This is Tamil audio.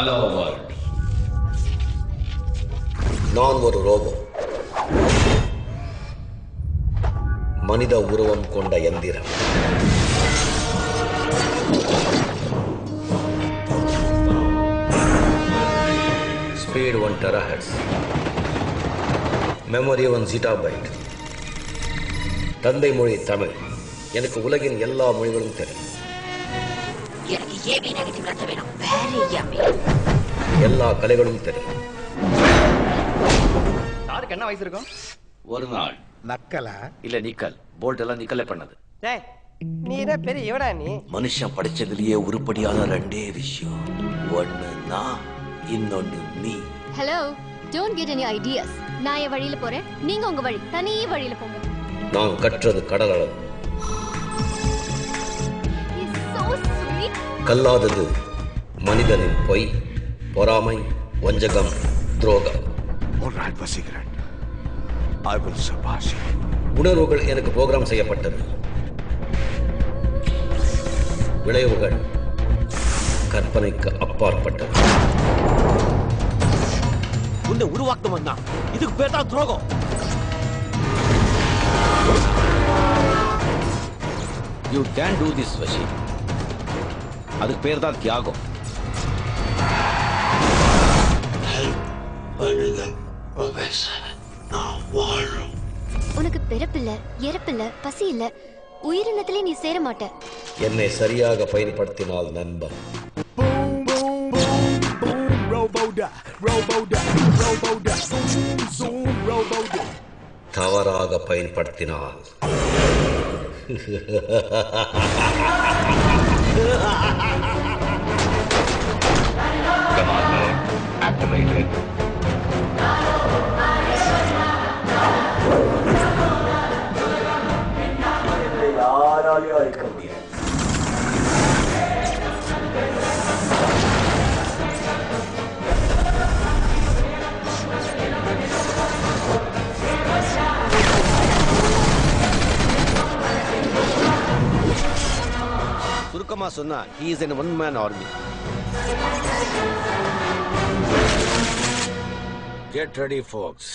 Hello world. நான் ஒரு ரோபோ, மனித உருவம் கொண்ட எந்திரம். Speed 1 terahertz, memory 1 zettabyte. தந்தை மொழி தமிழ். எனக்கு உலகின் எல்லா மொழிகளும் தெரியும். எல்லா கலைகளும் தெரியும். யாருக்கு என்ன வயசு இருக்கும்? ஒரு நாள் நக்கலா இல்ல நிக்கல் போல்ட் எல்லாம் நிக்கலே பண்ணது. டேய் நீ என்ன பெரிய எவடா நீ? மனுஷன் படிச்சதுலயே உருப்படியான ரெண்டே விஷயம், ஒன்னு நான், இன்னொன்னு நீ. Hello, don't get any ideas. நான் என் வழியில போறேன், நீங்க உங்க வழி தனி வழியில போங்க. நான் கற்றது கடல் அளவு. கல்லாதது மனிதனின் பொய், பொறாமை, வஞ்சகம், துரோகம். உணர்வுகள் எனக்கு புரோகிராம் செய்யப்பட்டது. விளைவுகள் கற்பனைக்கு அப்பாற்பட்டது. உன்னை உருவாக்கம் தான், இதுக்கு பேர் தான் துரோகம். You can do this Vashi, அதுக்கு பேர் தான் தியாகம். உனக்கு பிறப்பில்ல, இறப்பில்ல, பசி இல்ல, உயிரினத்திலே நீ சேர மாட்ட. என்னை சரியாக பயன்படுத்தினால் நண்பன். தவறாக பயன்படுத்தினால் யாராலையும் அழிக்க முடியாது. சுருக்கமா சொன்னா he is an one man army. Get ready folks.